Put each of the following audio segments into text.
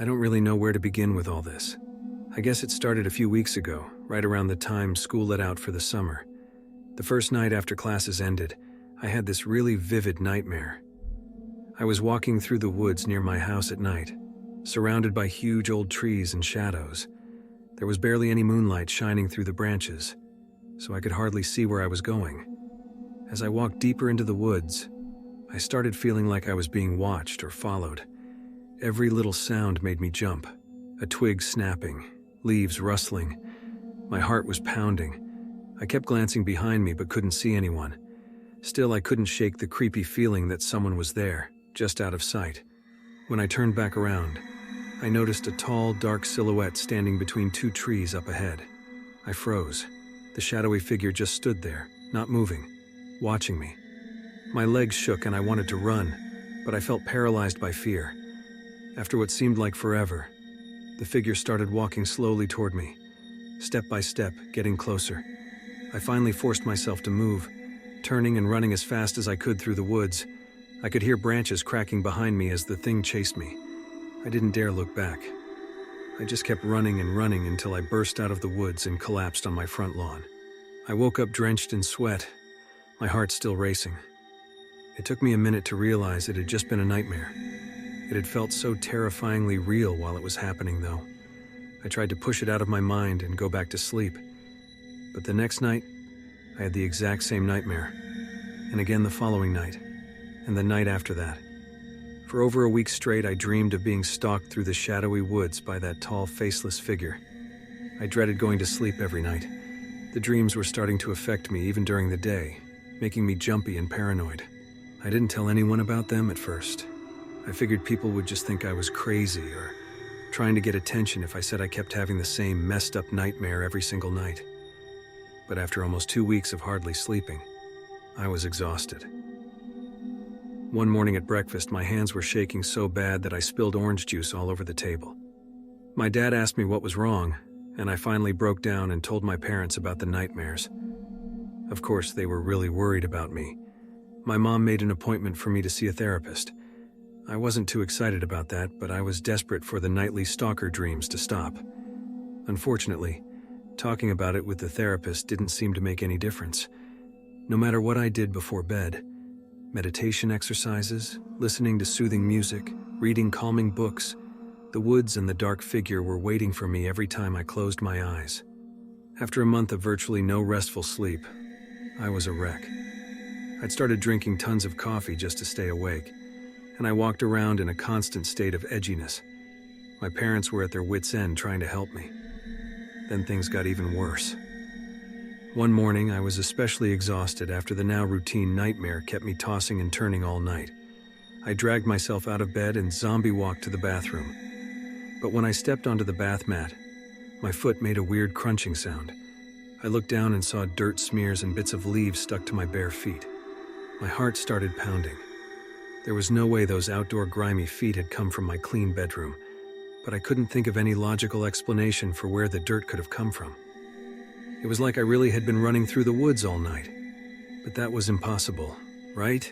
I don't really know where to begin with all this. I guess it started a few weeks ago, right around the time school let out for the summer. The first night after classes ended, I had this really vivid nightmare. I was walking through the woods near my house at night, surrounded by huge old trees and shadows. There was barely any moonlight shining through the branches, so I could hardly see where I was going. As I walked deeper into the woods, I started feeling like I was being watched or followed. Every little sound made me jump. A twig snapping, leaves rustling. My heart was pounding. I kept glancing behind me but couldn't see anyone. Still, I couldn't shake the creepy feeling that someone was there, just out of sight. When I turned back around, I noticed a tall, dark silhouette standing between two trees up ahead. I froze. The shadowy figure just stood there, not moving, watching me. My legs shook and I wanted to run, but I felt paralyzed by fear. After what seemed like forever, the figure started walking slowly toward me, step by step, getting closer. I finally forced myself to move, turning and running as fast as I could through the woods. I could hear branches cracking behind me as the thing chased me. I didn't dare look back. I just kept running and running until I burst out of the woods and collapsed on my front lawn. I woke up drenched in sweat, my heart still racing. It took me a minute to realize it had just been a nightmare. It had felt so terrifyingly real while it was happening, though. I tried to push it out of my mind and go back to sleep. But the next night, I had the exact same nightmare. And again the following night, and the night after that. For over a week straight, I dreamed of being stalked through the shadowy woods by that tall, faceless figure. I dreaded going to sleep every night. The dreams were starting to affect me even during the day, making me jumpy and paranoid. I didn't tell anyone about them at first. I figured people would just think I was crazy or trying to get attention if I said I kept having the same messed up nightmare every single night. But after almost 2 weeks of hardly sleeping, I was exhausted. One morning at breakfast, my hands were shaking so bad that I spilled orange juice all over the table. My dad asked me what was wrong, and I finally broke down and told my parents about the nightmares. Of course, they were really worried about me. My mom made an appointment for me to see a therapist. I wasn't too excited about that, but I was desperate for the nightly stalker dreams to stop. Unfortunately, talking about it with the therapist didn't seem to make any difference. No matter what I did before bed, meditation exercises, listening to soothing music, reading calming books, the woods and the dark figure were waiting for me every time I closed my eyes. After a month of virtually no restful sleep, I was a wreck. I'd started drinking tons of coffee just to stay awake, and I walked around in a constant state of edginess. My parents were at their wits' end trying to help me. Then things got even worse. One morning, I was especially exhausted after the now routine nightmare kept me tossing and turning all night. I dragged myself out of bed and zombie walked to the bathroom. But when I stepped onto the bath mat, my foot made a weird crunching sound. I looked down and saw dirt smears and bits of leaves stuck to my bare feet. My heart started pounding. There was no way those outdoor grimy feet had come from my clean bedroom, but I couldn't think of any logical explanation for where the dirt could have come from. It was like I really had been running through the woods all night. But that was impossible, right?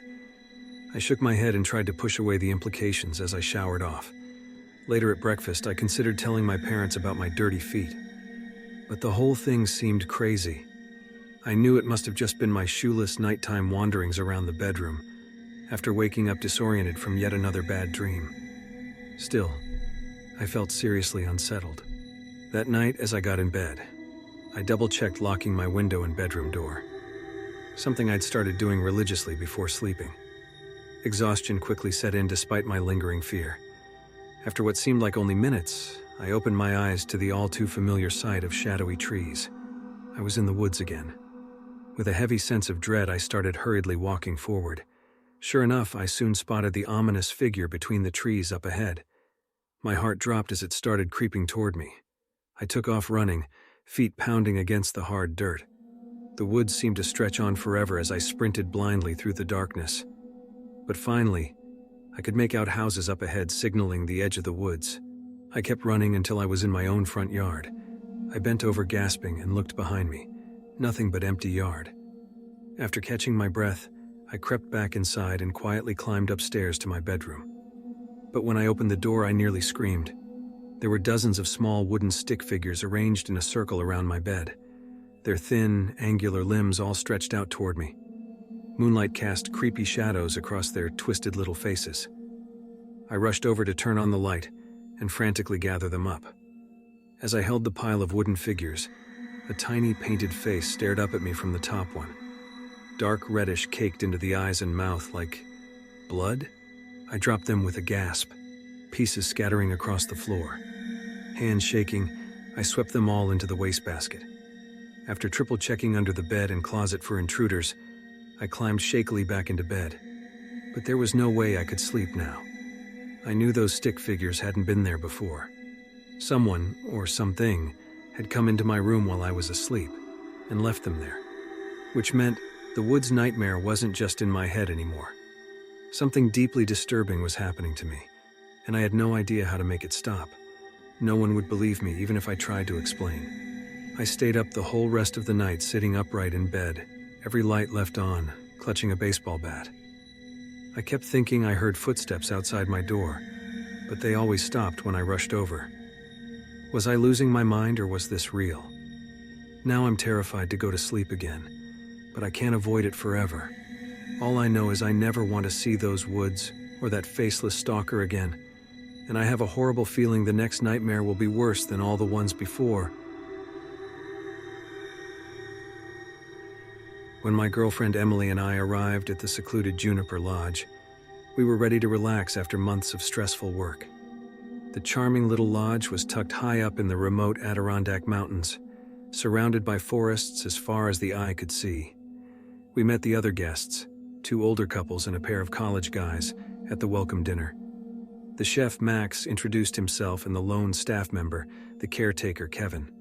I shook my head and tried to push away the implications as I showered off. Later at breakfast, I considered telling my parents about my dirty feet. But the whole thing seemed crazy. I knew it must have just been my shoeless nighttime wanderings around the bedroom, after waking up disoriented from yet another bad dream. Still, I felt seriously unsettled. That night, as I got in bed, I double-checked locking my window and bedroom door, something I'd started doing religiously before sleeping. Exhaustion quickly set in despite my lingering fear. After what seemed like only minutes, I opened my eyes to the all-too-familiar sight of shadowy trees. I was in the woods again. With a heavy sense of dread, I started hurriedly walking forward. Sure enough, I soon spotted the ominous figure between the trees up ahead. My heart dropped as it started creeping toward me. I took off running, feet pounding against the hard dirt. The woods seemed to stretch on forever as I sprinted blindly through the darkness. But finally, I could make out houses up ahead signaling the edge of the woods. I kept running until I was in my own front yard. I bent over gasping and looked behind me. Nothing but empty yard. After catching my breath, I crept back inside and quietly climbed upstairs to my bedroom. But when I opened the door, I nearly screamed. There were dozens of small wooden stick figures arranged in a circle around my bed, their thin, angular limbs all stretched out toward me. Moonlight cast creepy shadows across their twisted little faces. I rushed over to turn on the light and frantically gather them up. As I held the pile of wooden figures, a tiny painted face stared up at me from the top one. Dark reddish caked into the eyes and mouth like blood. I dropped them with a gasp, pieces scattering across the floor. Hands shaking, I swept them all into the wastebasket. After triple checking under the bed and closet for intruders, I climbed shakily back into bed. But there was no way I could sleep now. I knew those stick figures hadn't been there before. Someone, or something, had come into my room while I was asleep and left them there. Which meant the woods nightmare wasn't just in my head anymore. Something deeply disturbing was happening to me, and I had no idea how to make it stop. No one would believe me, even if I tried to explain. I stayed up the whole rest of the night, sitting upright in bed, every light left on, clutching a baseball bat. I kept thinking I heard footsteps outside my door, but they always stopped when I rushed over. Was I losing my mind, or was this real? Now I'm terrified to go to sleep again, but I can't avoid it forever. All I know is I never want to see those woods or that faceless stalker again, and I have a horrible feeling the next nightmare will be worse than all the ones before. When my girlfriend Emily and I arrived at the secluded Juniper Lodge, we were ready to relax after months of stressful work. The charming little lodge was tucked high up in the remote Adirondack Mountains, surrounded by forests as far as the eye could see. We met the other guests, 2 older couples and a pair of college guys, at the welcome dinner. The chef Max introduced himself and the lone staff member, the caretaker Kevin.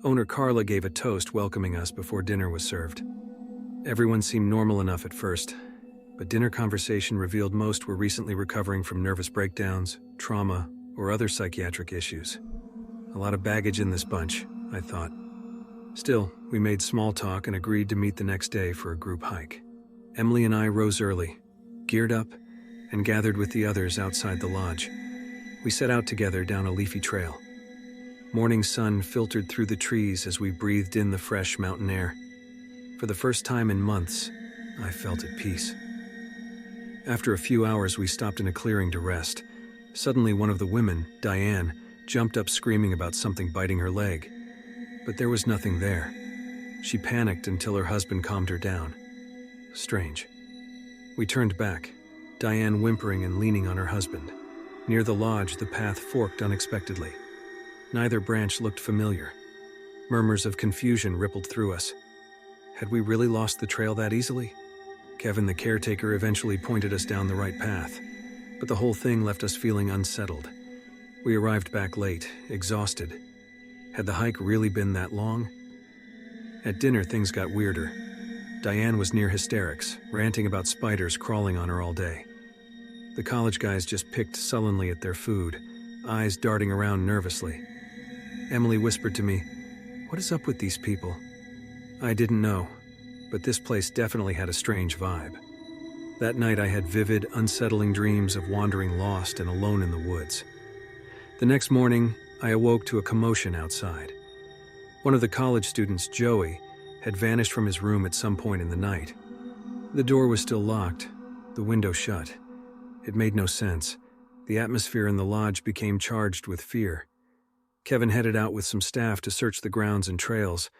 Owner Carla gave a toast welcoming us before dinner was served. Everyone seemed normal enough at first, but dinner conversation revealed most were recently recovering from nervous breakdowns, trauma, or other psychiatric issues. A lot of baggage in this bunch, I thought. Still, we made small talk and agreed to meet the next day for a group hike. Emily and I rose early, geared up, and gathered with the others outside the lodge. We set out together down a leafy trail. Morning sun filtered through the trees as we breathed in the fresh mountain air. For the first time in months, I felt at peace. After a few hours, we stopped in a clearing to rest. Suddenly, one of the women, Diane, jumped up screaming about something biting her leg. But there was nothing there. She panicked until her husband calmed her down. Strange. We turned back, Diane whimpering and leaning on her husband. Near the lodge, the path forked unexpectedly. Neither branch looked familiar. Murmurs of confusion rippled through us. Had we really lost the trail that easily? Kevin, the caretaker, eventually pointed us down the right path, but the whole thing left us feeling unsettled. We arrived back late, exhausted. Had the hike really been that long? At dinner, things got weirder. Diane was near hysterics, ranting about spiders crawling on her all day. The college guys just picked sullenly at their food, eyes darting around nervously. Emily whispered to me, "What is up with these people?" I didn't know, but this place definitely had a strange vibe. That night I had vivid, unsettling dreams of wandering lost and alone in the woods. The next morning, I awoke to a commotion outside. One of the college students, Joey, had vanished from his room at some point in the night. The door was still locked, the window shut. It made no sense. The atmosphere in the lodge became charged with fear. Kevin headed out with some staff to search the grounds and trails,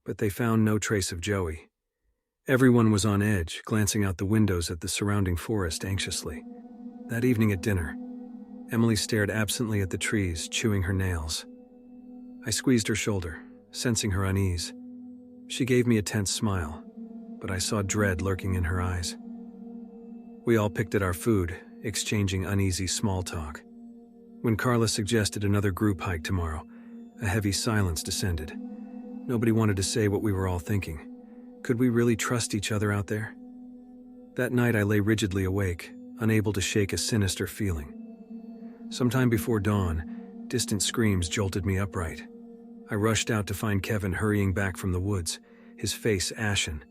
but they found no trace of Joey. Everyone was on edge, glancing out the windows at the surrounding forest anxiously. That evening at dinner, Emily stared absently at the trees, chewing her nails. I squeezed her shoulder, sensing her unease. She gave me a tense smile, but I saw dread lurking in her eyes. We all picked at our food, exchanging uneasy small talk. When Carla suggested another group hike tomorrow, a heavy silence descended. Nobody wanted to say what we were all thinking. Could we really trust each other out there? That night I lay rigidly awake, unable to shake a sinister feeling. Sometime before dawn, distant screams jolted me upright. I rushed out to find Kevin hurrying back from the woods, his face ashen.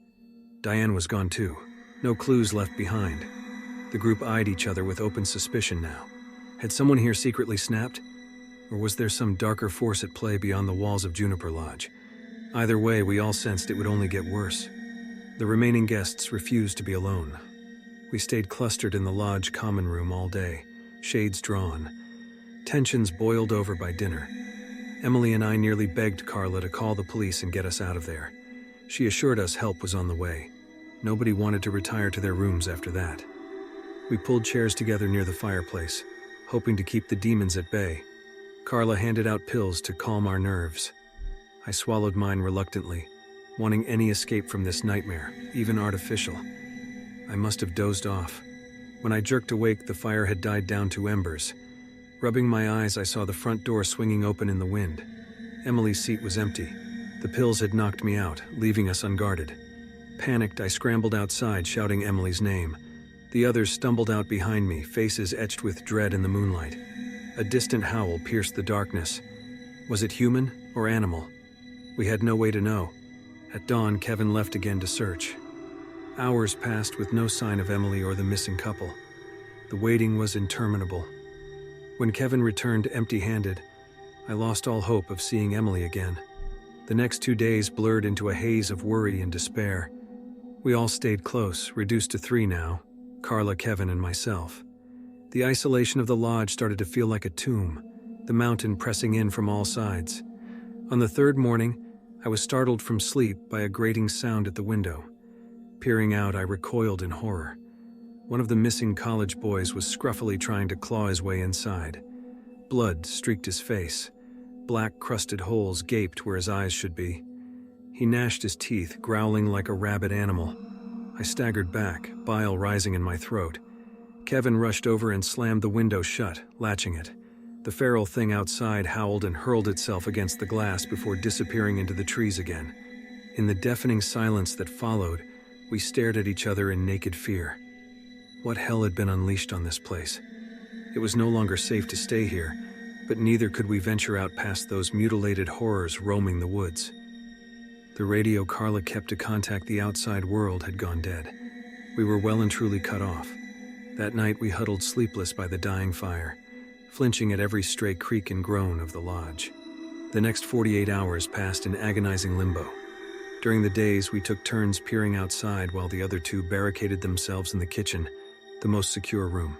Diane was gone too, no clues left behind. The group eyed each other with open suspicion now. Had someone here secretly snapped? Or was there some darker force at play beyond the walls of Juniper Lodge? Either way, we all sensed it would only get worse. The remaining guests refused to be alone. We stayed clustered in the lodge common room all day, shades drawn. Tensions boiled over by dinner. Emily and I nearly begged Carla to call the police and get us out of there. She assured us help was on the way. Nobody wanted to retire to their rooms after that. We pulled chairs together near the fireplace, hoping to keep the demons at bay. Carla handed out pills to calm our nerves. I swallowed mine reluctantly, wanting any escape from this nightmare, even artificial. I must have dozed off. When I jerked awake, the fire had died down to embers. Rubbing my eyes, I saw the front door swinging open in the wind. Emily's seat was empty. The pills had knocked me out, leaving us unguarded. Panicked, I scrambled outside, shouting Emily's name. The others stumbled out behind me, faces etched with dread in the moonlight. A distant howl pierced the darkness. Was it human or animal? We had no way to know. At dawn, Kevin left again to search. Hours passed with no sign of Emily or the missing couple. The waiting was interminable. When Kevin returned empty-handed, I lost all hope of seeing Emily again. The next 2 days blurred into a haze of worry and despair. We all stayed close, reduced to 3 now, Carla, Kevin, and myself. The isolation of the lodge started to feel like a tomb, the mountain pressing in from all sides. On the 3rd morning, I was startled from sleep by a grating sound at the window. Peering out, I recoiled in horror. One of the missing college boys was scruffily trying to claw his way inside. Blood streaked his face. Black crusted holes gaped where his eyes should be. He gnashed his teeth, growling like a rabid animal. I staggered back, bile rising in my throat. Kevin rushed over and slammed the window shut, latching it. The feral thing outside howled and hurled itself against the glass before disappearing into the trees again. In the deafening silence that followed, we stared at each other in naked fear. What hell had been unleashed on this place? It was no longer safe to stay here, but neither could we venture out past those mutilated horrors roaming the woods. The radio Carla kept to contact the outside world had gone dead. We were well and truly cut off. That night we huddled sleepless by the dying fire, flinching at every stray creak and groan of the lodge. The next 48 hours passed in agonizing limbo. During the days, we took turns peering outside while the other 2 barricaded themselves in the kitchen, the most secure room.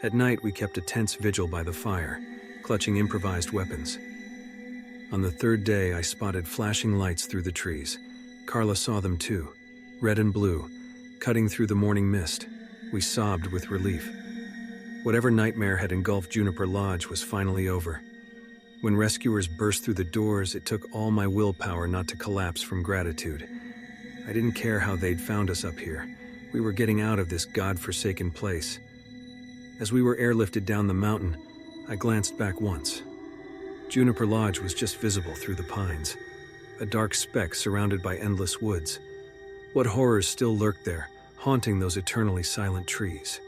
At night, we kept a tense vigil by the fire, clutching improvised weapons. On the 3rd day, I spotted flashing lights through the trees. Carla saw them too, red and blue, cutting through the morning mist. We sobbed with relief. Whatever nightmare had engulfed Juniper Lodge was finally over. When rescuers burst through the doors, it took all my willpower not to collapse from gratitude. I didn't care how they'd found us up here. We were getting out of this god-forsaken place. As we were airlifted down the mountain, I glanced back once. Juniper Lodge was just visible through the pines, a dark speck surrounded by endless woods. What horrors still lurked there, haunting those eternally silent trees?